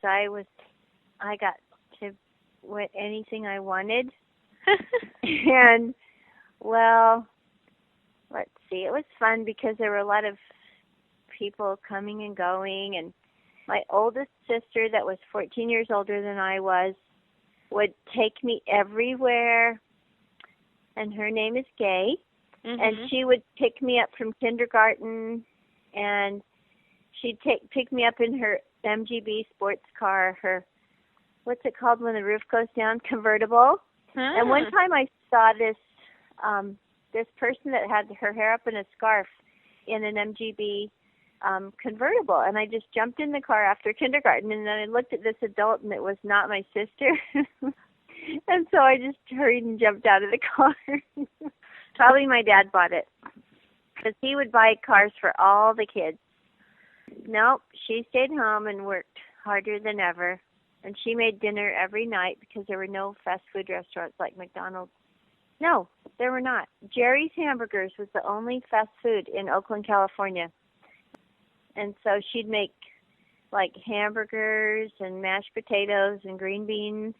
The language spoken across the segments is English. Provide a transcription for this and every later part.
I got to win anything I wanted. And, well, let's see, it was fun because there were a lot of people coming and going, and my oldest sister that was 14 years older than I was would take me everywhere, and her name is Gay, and she would pick me up from kindergarten, and she'd pick me up in her MGB sports car, her, what's it called when the roof goes down, convertible. And one time I saw this this person that had her hair up in a scarf in an MGB convertible, and I just jumped in the car after kindergarten, and then I looked at this adult, and it was not my sister. And so I just hurried and jumped out of the car. Probably my dad bought it, because he would buy cars for all the kids. Nope, she stayed home and worked harder than ever, and she made dinner every night because there were no fast food restaurants like McDonald's. No, there were not. Jerry's Hamburgers was the only fast food in Oakland, California. And so she'd make like hamburgers and mashed potatoes and green beans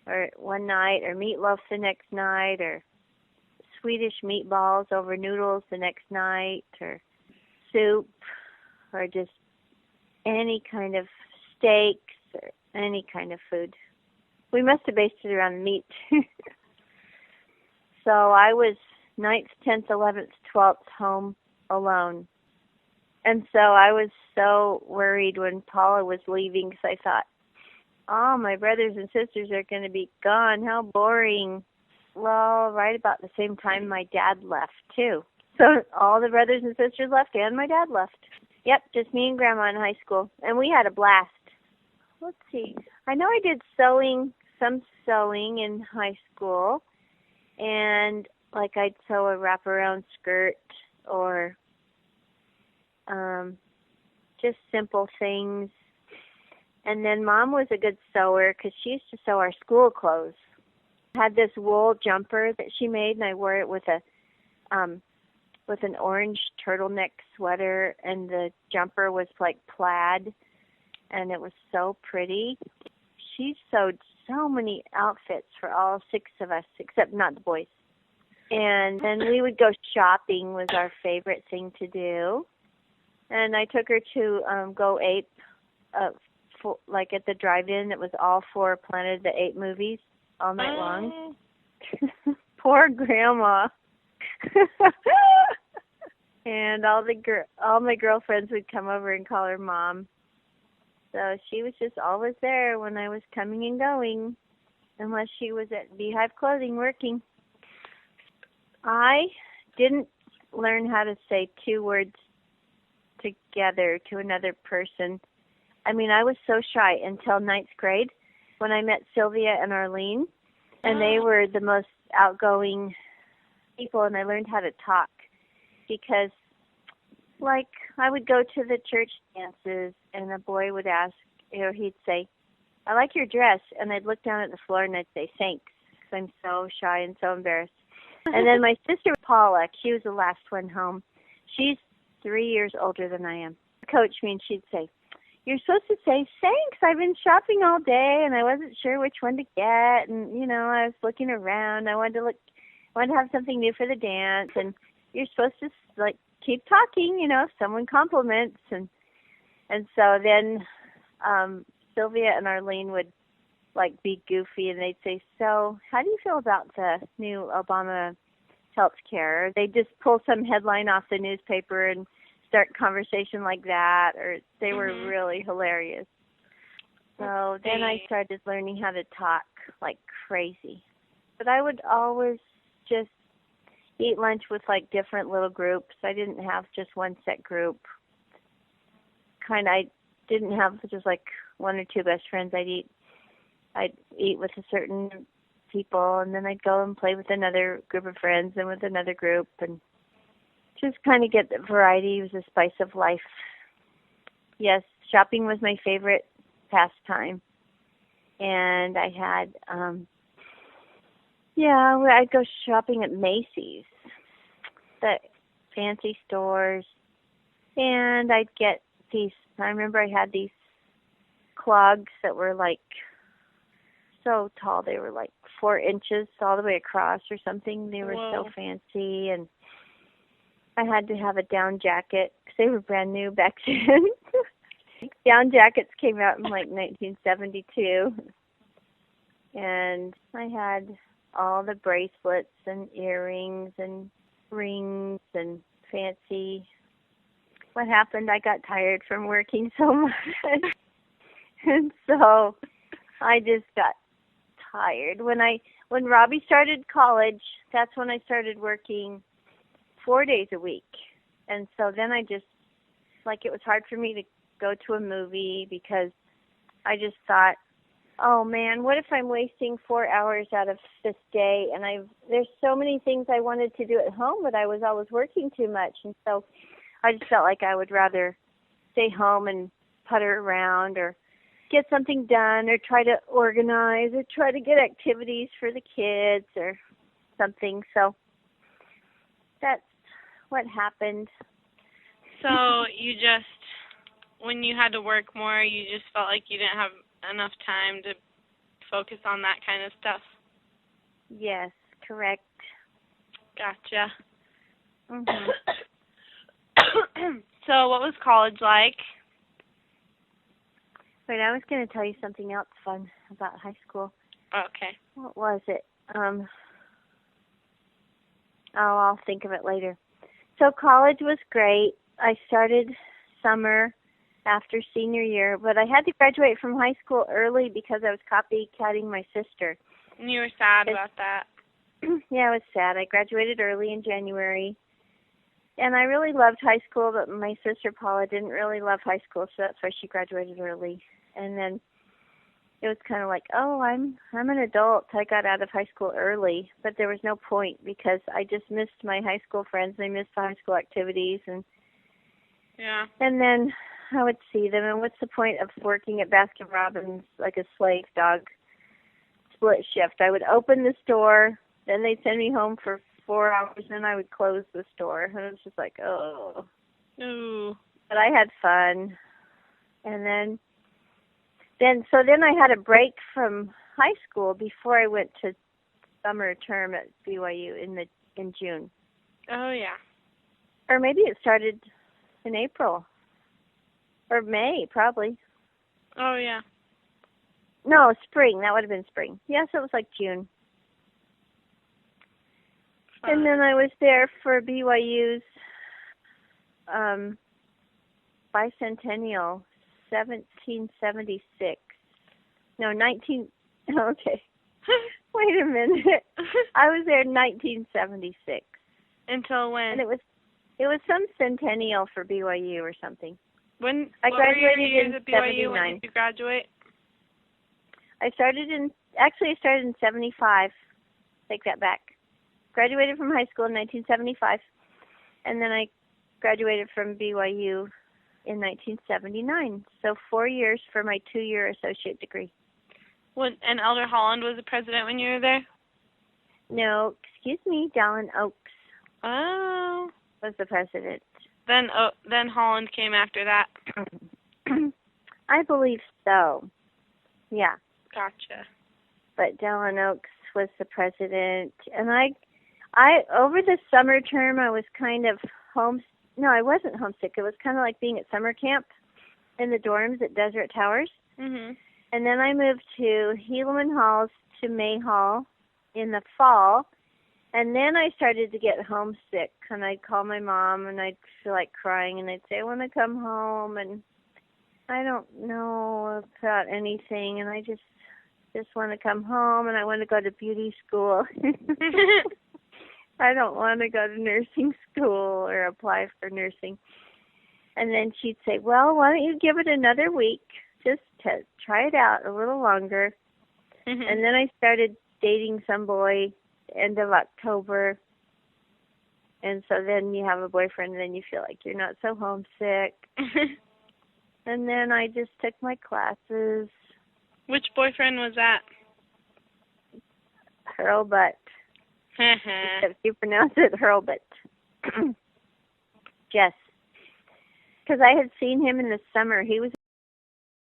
or one night, or meatloaf the next night, or Swedish meatballs over noodles the next night, or soup, or just any kind of steaks or any kind of food. We must have based it around meat. So I was 9th, 10th, 11th, 12th home alone. And so I was so worried when Paula was leaving, because I thought, oh, my brothers and sisters are going to be gone. How boring. Well, right about the same time my dad left, too. So all the brothers and sisters left, and my dad left. Yep, just me and Grandma in high school. And we had a blast. Let's see. I know I did some sewing in high school. And, like, I'd sew a wraparound skirt or just simple things. And then Mom was a good sewer because she used to sew our school clothes. I had this wool jumper that she made, and I wore it with an orange turtleneck sweater, and the jumper was like plaid, and it was so pretty. She sewed so many outfits for all 6 of us, except not the boys. And then we would go shopping was our favorite thing to do. And I took her to Go Ape, like at the drive-in. It was all 4 Planet of the Apes movies all night long. Poor Grandma. And all my girlfriends would come over and call her Mom. So she was just always there when I was coming and going, unless she was at Beehive Clothing working. I didn't learn how to say 2 words together to another person. I mean, I was so shy until 9th grade when I met Sylvia and Arlene, and they were the most outgoing people, and I learned how to talk because, like, I would go to the church dances, and a boy would ask, or he'd say, I like your dress, and I'd look down at the floor, and I'd say, thanks, because I'm so shy and so embarrassed. And then my sister, Paula, she was the last one home. She's 3 years older than I am. Coach me, and she'd say, you're supposed to say, thanks, I've been shopping all day, and I wasn't sure which one to get, and, you know, I was looking around. I wanted to have something new for the dance, and you're supposed to, like, keep talking, you know, if someone compliments. And so then Sylvia and Arlene would, like, be goofy, and they'd say, so how do you feel about the new Obama health care? They'd just pull some headline off the newspaper and start conversation like that, or they were really hilarious. So then I started learning how to talk like crazy. But I would always just eat lunch with, like, different little groups. I didn't have just one set group. I didn't have just, like, 1 or 2 best friends. I'd eat with a certain people, and then I'd go and play with another group of friends and with another group, and just kind of get the variety. It was a spice of life. Yes, shopping was my favorite pastime. And I had, I'd go shopping at Macy's, the fancy stores, and I'd get these, I remember I had these clogs that were like so tall. They were like 4 inches all the way across or something. They were Whoa. so fancy, and I had to have a down jacket because they were brand new back then. Down jackets came out in like 1972, and I had all the bracelets and earrings and rings and fancy. What happened? I got tired from working so much, and so I just got tired. When Robbie started college, that's when I started working 4 days a week, and so then I just it was hard for me to go to a movie because I just thought, oh man, what if I'm wasting 4 hours out of this day? And there's so many things I wanted to do at home, but I was always working too much, and so I just felt like I would rather stay home and putter around or get something done or try to organize or try to get activities for the kids or something. So that's what happened. So you just, when you had to work more, you just felt like you didn't have enough time to focus on that kind of stuff? Yes, correct. Gotcha. Mhm. So what was college like? Wait, I was going to tell you something else fun about high school. Okay. What was it? I'll think of it later. So college was great. I started summer after senior year, but I had to graduate from high school early because I was copycatting my sister. And you were sad about that? Yeah, I was sad. I graduated early in January. And I really loved high school, but my sister Paula didn't really love high school, so that's why she graduated early. And then it was kind of like, oh, I'm an adult. I got out of high school early, but there was no point because I just missed my high school friends. I missed the high school activities, and Yeah. And then I would see them, and what's the point of working at Baskin Robbins like a slave dog, split shift? I would open the store, then they'd send me home for 4 hours, and I would close the store. And it was just like, oh. Ooh. But I had fun. And then I had a break from high school before I went to summer term at BYU in June. Oh, yeah. Or maybe it started in April. Or May, probably. Oh, yeah. No, spring. That would have been spring. Yes, it was like June. Fun. And then I was there for BYU's bicentennial, 1776. No, 19. Okay. Wait a minute. I was there in 1976. Until when? And it was some centennial for BYU or something. When I what were your graduated years in at BYU? 79. When did you graduate? I started in 75. Take that back. Graduated from high school in 1975, and then I graduated from BYU in 1979. So 4 years for my 2-year associate degree. And Elder Holland was the president when you were there? No, excuse me, Dallin Oaks Oh. was the president. Then Holland came after that. I believe so. Yeah. Gotcha. But Dallin Oaks was the president, and I over the summer term I was kind of No, I wasn't homesick. It was kind of like being at summer camp in the dorms at Deseret Towers. Mhm. And then I moved to Helaman Halls to May Hall in the fall. And then I started to get homesick, and I'd call my mom, and I'd feel like crying, and I'd say, I want to come home, and I don't know about anything, and I just want to come home, and I want to go to beauty school. I don't want to go to nursing school or apply for nursing. And then she'd say, well, why don't you give it another week, just to try it out a little longer. Mhm. And then I started dating some boy end of October. And so then you have a boyfriend, and then you feel like you're not so homesick. And then I just took my classes. Which boyfriend was that? Hurlbut. Except you pronounce it Hurlbut. Jess. Because I had seen him in the summer. He was